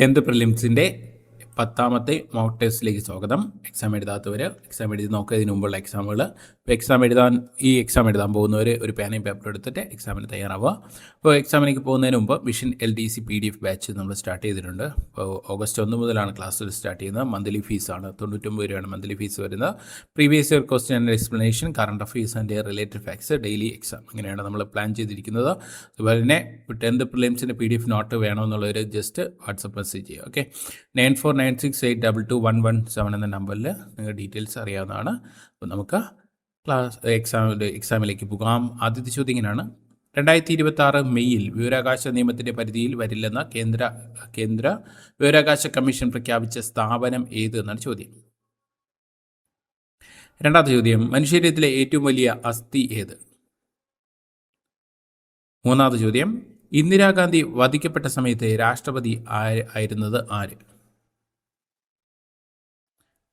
10th പ്രിലിംസിൻ്റെ 10ാമത്തെ mock ടെസ്റ്റിലേക്ക് സ്വാഗതം. Exam എഴുതാത്തവർ exam എഴുതി നോക്കുന്നതിന് മുമ്പുള്ള എക്സാമുകൾ. ഇപ്പോൾ എക്സാം എഴുതാൻ പോകുന്നവർ ഒരു പേനയും പേപ്പറും എടുത്തിട്ട് എക്സാമിന് തയ്യാറാവുക. അപ്പോൾ എക്സാമിലേക്ക് പോകുന്നതിന് മുമ്പ് വിഷൻ LDC PDF ബാച്ച് നമ്മൾ സ്റ്റാർട്ട് ചെയ്തിട്ടുണ്ട്. അപ്പോൾ ഓഗസ്റ്റ് 1 മുതലാണ് ക്ലാസ്സുകൾ സ്റ്റാർട്ട് ചെയ്യുന്നത്. മന്ത്ലി ഫീസാണ് 99 രൂപയാണ് മന്ത്ലി ഫീസ് വരുന്നത്. Previous year question and explanation, current affairs and related facts, daily exam, അങ്ങനെയാണ് നമ്മൾ പ്ലാൻ ചെയ്തിരിക്കുന്നത്. അതുപോലെ തന്നെ 10th പ്രിലിംസിൻ്റെ PDF നോട്ട് വേണമെന്നുള്ളവർ ജസ്റ്റ് വാട്സപ്പ് മെസ്സേജ് ചെയ്യുക. ഓക്കെ, 9496822117 എന്ന നമ്പറിൽ നിങ്ങൾ ഡീറ്റെയിൽസ് അറിയാവുന്നതാണ്. അപ്പോൾ നമുക്ക് എക്സാമിലേക്ക് പോകാം. ആദ്യത്തെ ചോദ്യം ഇങ്ങനെയാണ്: 2026 മെയ്യിൽ വിവരാവകാശ നിയമത്തിൻ്റെ പരിധിയിൽ വരില്ലെന്ന കേന്ദ്ര വിവരാവകാശ കമ്മീഷൻ പ്രഖ്യാപിച്ച സ്ഥാപനം ഏത് എന്നാണ് ചോദ്യം. രണ്ടാമത്തെ ചോദ്യം: മനുഷ്യരീരത്തിലെ ഏറ്റവും വലിയ അസ്ഥി ഏത്? മൂന്നാമത്തെ ചോദ്യം: ഇന്ദിരാഗാന്ധി വധിക്കപ്പെട്ട സമയത്ത് രാഷ്ട്രപതി ആയിരുന്നത് ആര്?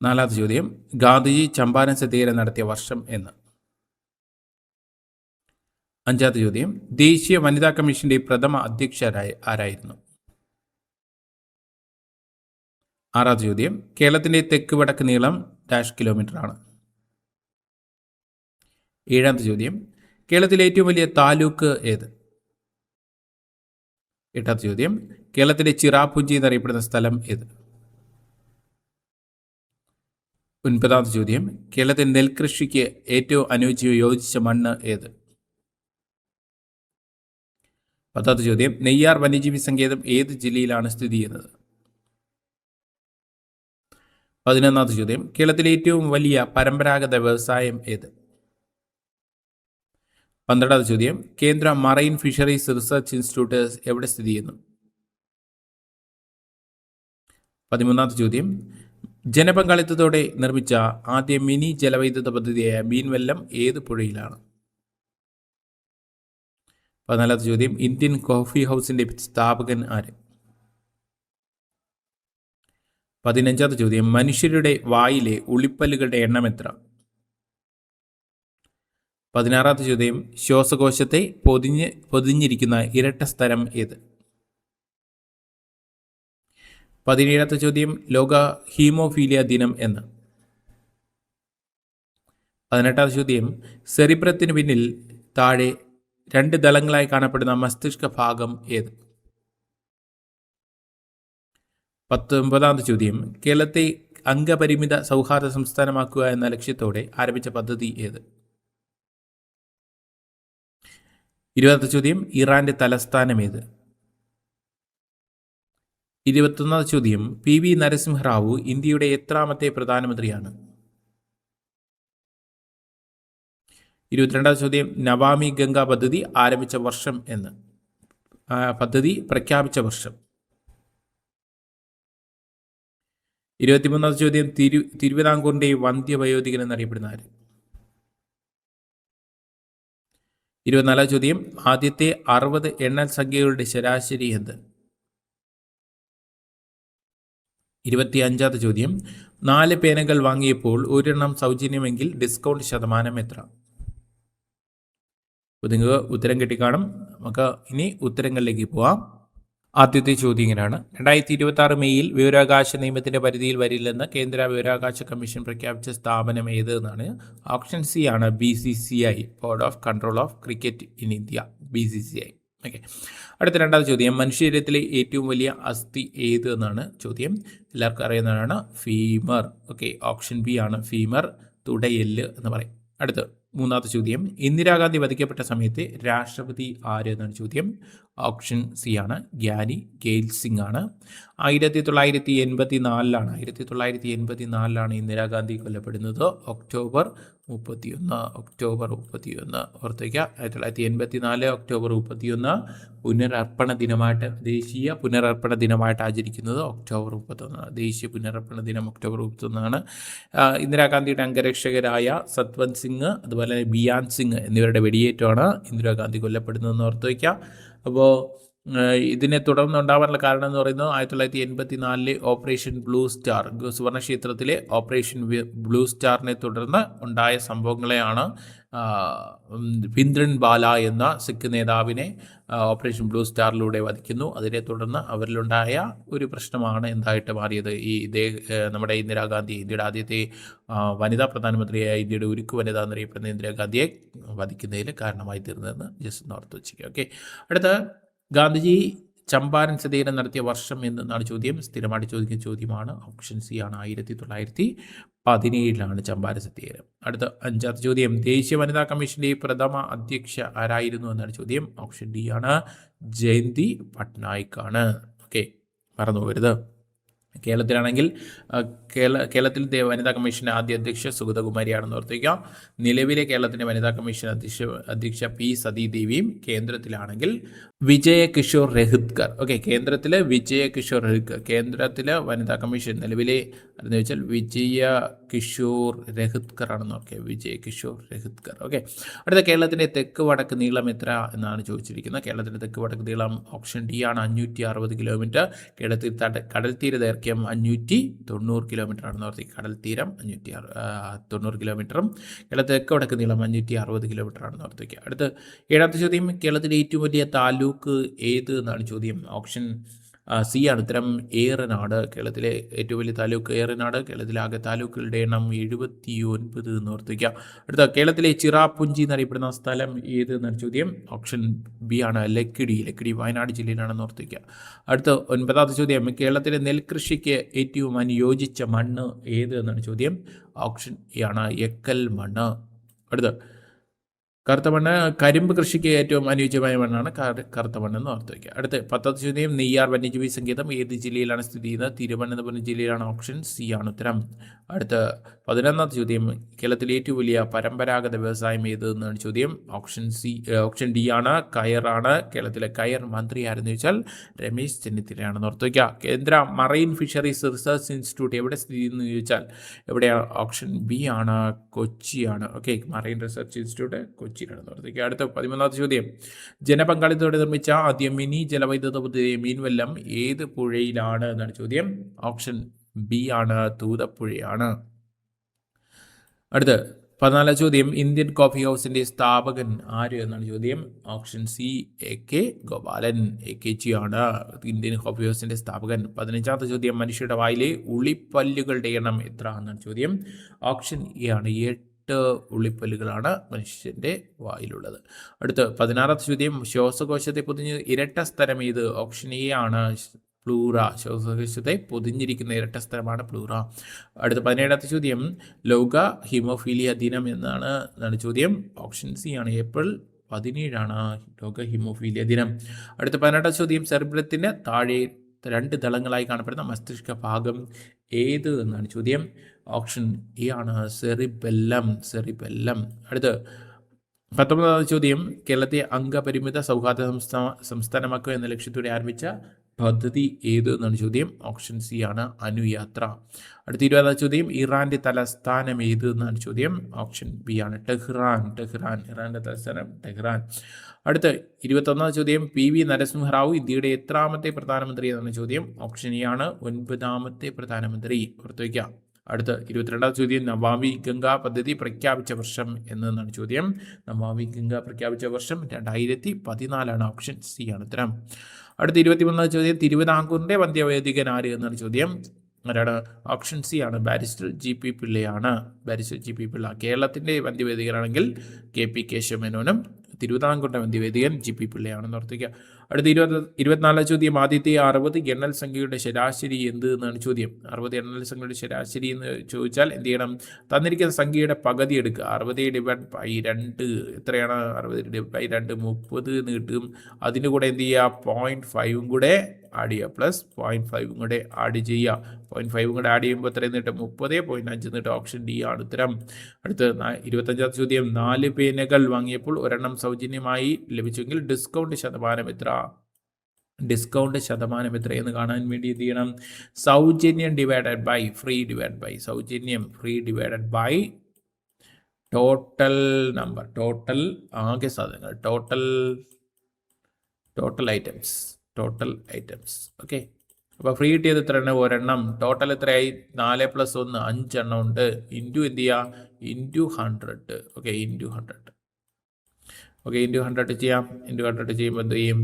നാലാമത്തെ ചോദ്യം: ഗാന്ധിജി ചമ്പാരൻ സത്യാഗ്രഹം നടത്തിയ വർഷം എന്ന്? അഞ്ചാമത്തെ ചോദ്യം: ദേശീയ വനിതാ കമ്മീഷന്റെ പ്രഥമ അധ്യക്ഷ ആരായിരുന്നു? ആറാമത്തെ ചോദ്യം: കേരളത്തിന്റെ തെക്ക് വടക്ക് നീളം കിലോമീറ്റർ ആണ്. ഏഴാമത്തെ ചോദ്യം: കേരളത്തിലെ ഏറ്റവും വലിയ താലൂക്ക് ഏത്? എട്ടാമത്തെ ചോദ്യം: കേരളത്തിലെ ചിറാപുഞ്ചി എന്നറിയപ്പെടുന്ന സ്ഥലം ഏത്? ഒൻപതാമത്തെ ചോദ്യം: കേരളത്തിലെ നെൽകൃഷിക്ക് ഏറ്റവും യോജിച്ച മണ്ണ് ഏത്? പത്താമത്തെ ചോദ്യം: നെയ്യാർ വന്യജീവി സങ്കേതം ഏത് ജില്ലയിലാണ് സ്ഥിതി ചെയ്യുന്നത്? 11ാമത്തെ ചോദ്യം: കേരളത്തിലെ ഏറ്റവും വലിയ പരമ്പരാഗത വ്യവസായം ഏത്? 12ാമത്തെ ചോദ്യം: കേന്ദ്ര മറൈൻ ഫിഷറീസ് റിസർച്ച് ഇൻസ്റ്റിറ്റ്യൂട്ട് എവിടെ സ്ഥിതി ചെയ്യുന്നു? 13ാമത്തെ ചോദ്യം: ജനപങ്കാളിത്തത്തോടെ നിർമ്മിച്ച ആദ്യ മിനി ജലവൈദ്യുത പദ്ധതിയായ മീൻവെല്ലം ഏത് പുഴയിലാണ്? 14ാമത്തെ ചോദ്യം: ഇന്ത്യൻ കോഫി ഹൗസിന്റെ സ്ഥാപകൻ ആര്? 15ാമത്തെ ചോദ്യം: മനുഷ്യരുടെ വായിലെ ഉളിപ്പല്ലുകളുടെ എണ്ണം എത്ര? 16ാമത്തെ ചോദ്യം: ശ്വാസകോശത്തെ പൊതിഞ്ഞിരിക്കുന്ന ഇരട്ട സ്ഥലം ഏത്? 17ാമത്തെ ചോദ്യം: ലോക ഹീമോഫീലിയ ദിനം എന്ന്? 18ാമത്തെ ചോദ്യം: സെറിബ്രത്തിന് പിന്നിൽ താഴെ 2 ദളങ്ങളായി കാണപ്പെടുന്ന മസ്തിഷ്ക ഭാഗം ഏത്? 19ാമത്തെ ചോദ്യം: കേരളത്തെ അംഗപരിമിത സൗഹാർദ്ദ സംസ്ഥാനമാക്കുക എന്ന ലക്ഷ്യത്തോടെ ആരംഭിച്ച പദ്ധതി ഏത്? 20ാമത്തെ ചോദ്യം: ഇറാന്റെ തലസ്ഥാനം ഏത്? 21ാമത്തെ ചോദ്യം: PV നരസിംഹറാവു ഇന്ത്യയുടെ എത്രാമത്തെ പ്രധാനമന്ത്രിയാണ്? 22ാമത്തെ ചോദ്യം: നമാമി ഗംഗ പദ്ധതി ആരംഭിച്ച വർഷം എന്ന്? പദ്ധതി പ്രഖ്യാപിച്ച വർഷം? 23ാമത്തെ ചോദ്യം: തിരുവിതാംകൂറിന്റെ വന്ധ്യവയോധികൻ എന്നറിയപ്പെടുന്ന ആര്? 24ാമത്തെ ചോദ്യം: ആദ്യത്തെ 60 എണ്ണൽ സംഖ്യകളുടെ ശരാശരി എന്ത്? 25ാമത്തെ ചോദ്യം: 4 പേനകൾ വാങ്ങിയപ്പോൾ ഒരെണ്ണം സൗജന്യമെങ്കിൽ ഡിസ്കൗണ്ട് ശതമാനം എത്ര? അപ്പോൾ നിങ്ങൾക്ക് ഉത്തരം കിട്ടിക്കാണും. നമുക്ക് ഇനി ഉത്തരങ്ങളിലേക്ക് പോവാം. ആദ്യത്തെ ചോദ്യം ഇങ്ങനെയാണ്: 2026 മെയ്യിൽ വിവരാവകാശ നിയമത്തിന്റെ പരിധിയിൽ വരില്ലെന്ന് കേന്ദ്ര വിവരാവകാശ കമ്മീഷൻ പ്രഖ്യാപിച്ച സ്ഥാപനം ഏത് എന്നാണ്. ഓപ്ഷൻ സി ആണ് BCCI, board of control of cricket in India, BCCI. Okay, അടുത്ത രണ്ടാമത്തെ ചോദ്യം: മനുഷ്യരീരത്തിലെ ഏറ്റവും വലിയ അസ്ഥി ഏത് എന്നാണ് ചോദ്യം. എല്ലാവർക്കും അറിയുന്നതാണ് ഫീമർ. ഓക്കെ, ഓപ്ഷൻ ബി ആണ് ഫീമർ, തുടയെല്ല് എന്ന് പറയും. അടുത്ത മൂന്നാമത്തെ ചോദ്യം: ഇന്ദിരാഗാന്ധി വധിക്കപ്പെട്ട സമയത്ത് രാഷ്ട്രപതി ആര് എന്നാണ് ചോദ്യം. ഓപ്ഷൻ സി ആണ് ഗ്യാനി ഗെയിൽ സിംഗ് ആണ്. 1984ലാണ് ഇന്ദിരാഗാന്ധി കൊല്ലപ്പെടുന്നത്. ഒക്ടോബർ 31 ഓർത്തേക്കുക. 1984 ഒക്ടോബർ 31 പുനരർപ്പണ ദിനമായിട്ട്, ദേശീയ പുനരർപ്പണ ദിനമായിട്ട് ആചരിക്കുന്നത് ഒക്ടോബർ 31. ദേശീയ പുനരർപ്പണ ദിനം ഒക്ടോബർ 31. ഇന്ദിരാഗാന്ധിയുടെ അംഗരക്ഷകരായ സത്വന്ത് സിംഗ് അതുപോലെ ബിയാൻ സിംഗ് എന്നിവരുടെ വെടിയേറ്റാണ് ഇന്ദിരാഗാന്ധി കൊല്ലപ്പെടുന്നതെന്ന് ഓർത്ത് വയ്ക്കുക. അപ്പോൾ ഇതിനെ തുടർന്നുണ്ടാവാനുള്ള കാരണം എന്ന് പറയുന്നത് 1984 ഓപ്പറേഷൻ ബ്ലൂ സ്റ്റാർ, സുവർണക്ഷേത്രത്തിലെ ഓപ്പറേഷൻ ബ്ലൂ സ്റ്റാറിനെ തുടർന്ന് ഉണ്ടായ സംഭവങ്ങളെയാണ് ഭിന്ദ്രൻവാല എന്ന സിഖ് നേതാവിനെ ഓപ്പറേഷൻ ബ്ലൂ സ്റ്റാറിലൂടെ വധിക്കുന്നു. അതിനെ തുടർന്ന് അവരിലുണ്ടായ ഒരു പ്രശ്നമാണ് എന്തായിട്ട് മാറിയത്, നമ്മുടെ ഇന്ദിരാഗാന്ധി, ഇന്ത്യയുടെ ആദ്യത്തെ വനിതാ പ്രധാനമന്ത്രിയായ ഇന്ത്യയുടെ ഉരുക്കു വനിത എന്നറിയപ്പെടുന്ന ഇന്ദിരാഗാന്ധിയെ വധിക്കുന്നതിൽ കാരണമായി തീർന്നതെന്ന് ജസ്റ്റ് ഓർത്ത് വെച്ചിരിക്കുക. ഓക്കെ, അടുത്ത ഗാന്ധിജി ചമ്പാരൻ സത്യാഗ്രഹം നടത്തിയ വർഷം എന്നാണ് ചോദ്യം. സ്ഥിരമായിട്ട് ചോദിക്കുന്ന ചോദ്യമാണ്. ഓപ്ഷൻ സി ആണ്, 1917 ചമ്പാരൻ സത്യാഗ്രഹം. അടുത്ത 5ാമത്തെ ചോദ്യം, ദേശീയ വനിതാ കമ്മീഷന്റെ പ്രഥമ അധ്യക്ഷ ആരായിരുന്നു എന്നാണ് ചോദ്യം. ഓപ്ഷൻ ഡി ആണ്, ജയന്തി പട്നായിക് ആണ്. ഓക്കെ, മറന്നു പോകരുത്. കേരളത്തിലാണെങ്കിൽ കേരളത്തിൽ വനിതാ കമ്മീഷൻ്റെ ആദ്യ അധ്യക്ഷ സുഗതകുമാരിയാണെന്ന് ഓർത്തിരിക്കാം. നിലവിലെ കേരളത്തിൻ്റെ വനിതാ കമ്മീഷൻ അധ്യക്ഷ പി സതീദേവിയും. കേന്ദ്രത്തിലാണെങ്കിൽ വിജയ കിഷോർ രഹിത്കർ. ഓക്കെ, കേന്ദ്രത്തിൽ വിജയ കിഷോർ രഹിത്കർ. കേന്ദ്രത്തിൽ വനിതാ കമ്മീഷൻ നിലവിലെ എന്ന് വെച്ചാൽ വിജയ കിഷോർ രഹിത്കർ ആണെന്ന് ഓർക്കുക. വിജയ കിഷോർ രഹിത്കർ. ഓക്കെ, അടുത്ത കേരളത്തിൻ്റെ തെക്ക് വടക്ക് നീളം എത്ര എന്നാണ് ചോദിച്ചിരിക്കുന്നത്. കേരളത്തിൻ്റെ തെക്ക് വടക്ക് നീളം ഓപ്ഷൻ ഡി ആണ്, 560 കിലോമീറ്റർ. കേരളത്തിൽ കടൽ തീര ദൈർഘ്യം 590 കിലോമീറ്റർ ആണെന്ന് ഓർത്തി. കടൽ തീരം 590 കിലോമീറ്ററും കേരളത്തിൽ തെക്ക് വടക്ക് നീളം 560 കിലോമീറ്റർ ആണെന്ന് ഓർത്തിക്കുക. അടുത്ത് 7ാമത്തെ ചോദ്യം, കേരളത്തിലെ ഏറ്റവും വലിയ താലൂക്ക് ഏത് എന്നാണ് ചോദ്യം. ഓപ്ഷൻ സി ആണ് ഉത്തരം, ഏറനാട്. കേരളത്തിലെ ഏറ്റവും വലിയ താലൂക്ക് ഏറനാട്. കേരളത്തിലെ ആകെ താലൂക്കുകളുടെ എണ്ണം 79 എന്ന് ഓർത്തിക്കുക. അടുത്ത കേരളത്തിലെ ചിറാപ്പുഞ്ചി എന്നറിയപ്പെടുന്ന സ്ഥലം ഏത് എന്നാണ് ചോദ്യം. ഓപ്ഷൻ ബി ആണ്, ലക്കിടി. ലക്കിടി വയനാട് ജില്ലയിലാണെന്ന് ഓർത്തിക്കുക. അടുത്ത 9ാമത്തെ ചോദ്യം, കേരളത്തിലെ നെൽകൃഷിക്ക് ഏറ്റവും അനുയോജിച്ച മണ്ണ് ഏത് എന്നാണ് ചോദ്യം. ഓപ്ഷൻ എ ആണ്, എക്കൽ മണ്ണ്. അടുത്ത കറുത്ത മണ്ണ്, കരിമ്പ് കൃഷിക്ക് ഏറ്റവും അനുയോജ്യമായ മണ്ണാണ് കറുത്ത മണ്ണെന്ന് ഓർത്ത് വയ്ക്കുക. അടുത്ത് 10ാമത്തെ ചോദ്യം, നെയ്യാർ വന്യജീവി സങ്കേതം ഏത് ജില്ലയിലാണ് സ്ഥിതി ചെയ്യുന്നത്. തിരുവനന്തപുരം ജില്ലയിലാണ്. ഓപ്ഷൻ സി ആണ് ഉത്തരം. അടുത്ത 11ാമത്തെ ചോദ്യം, കേരളത്തിലെ ഏറ്റവും വലിയ പരമ്പരാഗത വ്യവസായം ഏത് എന്നാണ് ചോദ്യം. ഓപ്ഷൻ ഡി ആണ്, കയറാണ്. കേരളത്തിലെ കയർ മന്ത്രി ആരെന്ന് ചോദിച്ചാൽ രമേശ് ചെന്നിത്തലയാണെന്ന് ഓർത്ത് വയ്ക്കുക. കേന്ദ്ര മറൈൻ ഫിഷറീസ് റിസർച്ച് ഇൻസ്റ്റിറ്റ്യൂട്ട് എവിടെ സ്ഥിതി ചെയ്യുന്നു ചോദിച്ചാൽ എവിടെയാണ്. ഓപ്ഷൻ ബി ആണ്, കൊച്ചിയാണ്. ഓക്കെ, മറൈൻ റിസർച്ച് ഇൻസ്റ്റിറ്റ്യൂട്ട് കൊച്ചിയിലാണെന്ന് ഓർത്ത്. അടുത്ത 13ാമത്തെ ചോദ്യം, ജനപങ്കാളിത്തത്തോടെ നിർമ്മിച്ച ആദ്യ മിനി ജലവൈദ്യുത പദ്ധതി മീൻവല്ലം ഏത് പുഴയിലാണ് എന്നാണ് ചോദ്യം. ഓപ്ഷൻ ബി ആണ്, തൂതപ്പുഴയാണ്. അടുത്ത് 14ാം ചോദ്യം, ഇന്ത്യൻ കോഫി ഹൗസിന്റെ സ്ഥാപകൻ ആര് എന്നാണ് ചോദ്യം. Option C, AK Gopalan. AKG ആണ് ഇന്ത്യൻ കോഫി ഹൗസിന്റെ സ്ഥാപകൻ. 15ാമത്തെ ചോദ്യം, മനുഷ്യരുടെ വായിലെ ഉളിപ്പല്ലുകളുടെ എണ്ണം എത്ര എന്നാണ് ചോദ്യം. ഓപ്ഷൻ എ ആണ്, 8 ഉള്ളിപ്പല്ലുകളാണ് മനുഷ്യൻ്റെ വായിലുള്ളത്. അടുത്ത് 16ാമത്തെ ചോദ്യം, ശ്വാസകോശത്തെ പൊതിഞ്ഞ് ഇരട്ട സ്ഥലം ഏത്. ഓപ്ഷൻ എ ആണ്, പ്ലൂറ. ശ്വാസകോശത്തെ പൊതിഞ്ഞിരിക്കുന്ന ഇരട്ട സ്ഥലമാണ് പ്ലൂറ. അടുത്ത 17ാമത്തെ ചോദ്യം, ലോക ഹീമോഫീലിയ ദിനം എന്നാണ് ചോദ്യം. ഓപ്ഷൻ സി ആണ്, ഏപ്രിൽ 17 ലോക ഹീമോഫീലിയ ദിനം. അടുത്ത 18ാമത്തെ ചോദ്യം, സെറിബ്രത്തിന് താഴെ 2 ദളങ്ങളായി കാണപ്പെടുന്ന മസ്തിഷ്ക ഭാഗം ഏത് എന്നാണ് ചോദ്യം. ഓപ്ഷൻ എ ആണ്, സെറിബെല്ലം. അടുത്ത് 19ാമത്തെ ചോദ്യം, കേരളത്തെ അംഗപരിമിത സൗഹാർദ്ദ സംസ്ഥാനമാക്കുക എന്ന ലക്ഷ്യത്തോടെ ആരംഭിച്ച പദ്ധതി ഏത് എന്നാണ് ചോദ്യം. ഓപ്ഷൻ സി ആണ്, അനുയാത്ര. അടുത്ത 20ാമത്തെ ചോദ്യം, ഇറാന്റെ തലസ്ഥാനം ഏത് എന്നാണ് ചോദ്യം. ഓപ്ഷൻ ബി ആണ്, ടെഹ്റാൻ. ഇറാന്റെ തലസ്ഥാനം ടെഹ്റാൻ. അടുത്ത 21ാമത്തെ ചോദ്യം, PV നരസിംഹറാവു ഇന്ത്യയുടെ എത്രാമത്തെ പ്രധാനമന്ത്രി എന്നാണ് ചോദ്യം. ഓപ്ഷൻ എ ആണ്, 9ാമത്തെ പ്രധാനമന്ത്രി. ഓർത്തു വയ്ക്കാം. അടുത്ത 22ാമത്തെ ചോദ്യം, നമാമി ഗംഗ പദ്ധതി പ്രഖ്യാപിച്ച വർഷം എന്നാണ് ചോദ്യം. നമാമി ഗംഗ പ്രഖ്യാപിച്ച വർഷം 2014. ഓപ്ഷൻ സി ആണ് ഉത്തരം. അടുത്ത 23ാമത്തെ ചോദ്യം, തിരുവിതാംകൂറിന്റെ വന്ധ്യവൈദികൻ ആര് എന്നാണ് ചോദ്യം. ആരാണ്. ഓപ്ഷൻ സി ആണ്, ബാരിസ്റ്റർ GP പിള്ളയാണ്. കേരളത്തിന്റെ വന്ധ്യവൈദികനാണെങ്കിൽ KP കേശവമേനോനും തിരുവിതാംകൂറിന്റെ വന്ധ്യവൈദികൻ GP പിള്ളയാണെന്ന് ഓർത്തിക്കുക. അടുത്ത 24ാം ചോദ്യം, ആദ്യത്തെ 60 എണ്ണൽ സംഖ്യയുടെ ശരാശരി എന്ത് എന്നാണ് ചോദ്യം. 60 എണ്ണൽ സംഖ്യയുടെ ശരാശരി എന്ന് ചോദിച്ചാൽ എന്ത് ചെയ്യണം. തന്നിരിക്കുന്ന സംഖ്യയുടെ പകുതി എടുക്കുക. 60/2 എത്രയാണ്. 60/2 30 എന്ന് കിട്ടും. അതിൻ്റെ കൂടെ എന്ത് ചെയ്യുക, 0.5 കൂടെ ആഡ് ചെയ്യുക, പ്ലസ് 0.5 കൂടെ ആഡ് ചെയ്യുക. 0.5 കൂടെ ആഡ് ചെയ്യുമ്പോൾ എത്രയെന്ന് കിട്ടും, 30.5 കിട്ടും. ഓപ്ഷൻ ഡി ആണ് ഉത്തരം. അടുത്ത 25ാമത്തെ ചോദ്യം, 4 പേനകൾ വാങ്ങിയപ്പോൾ ഒരെണ്ണം സൗജന്യമായി ലഭിച്ചെങ്കിൽ ഡിസ്കൗണ്ട് ശതമാനം എത്ര എന്ന് കാണാൻ വേണ്ടി എന്ത് ചെയ്യണം. സൗജന്യം divided by free divide by free divided by total number, total ആകെ സാധനങ്ങൾ, total items. Total items. Okay, അപ്പോൾ ഫ്രീ കിട്ടിയത് എത്രയാണ്? ഒരെണ്ണം. ടോട്ടൽ എത്രയായി? 4 + 1 5 എണ്ണം ഉണ്ട്. ഇൻറ്റു എന്ത് ചെയ്യുക? Into 100. Okay, into 100. Okay, into 100 ചെയ്യാം. ഇൻറ്റു 100 ചെയ്യുമ്പോൾ എന്ത് ചെയ്യും?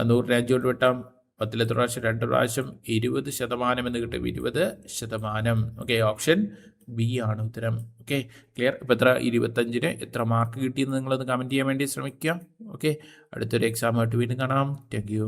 100നെ 5 കൊണ്ട് വെട്ടാം. 10 എത്ര പ്രാവശ്യം? 2 പ്രാവശ്യം. 20% എന്ന് കിട്ടും. 20%. ഓക്കെ, ഓപ്ഷൻ ബി ആണ് ഉത്തരം. Okay, clear. ഇപ്പോൾ എത്ര? 25ന് എത്ര മാർക്ക് കിട്ടിയെന്ന് നിങ്ങളൊന്ന് കമൻറ്റ് ചെയ്യാൻ വേണ്ടി ശ്രമിക്കുക. ഓക്കെ, അടുത്തൊരു എക്സാമായിട്ട് വീണ്ടും കാണാം. Thank you.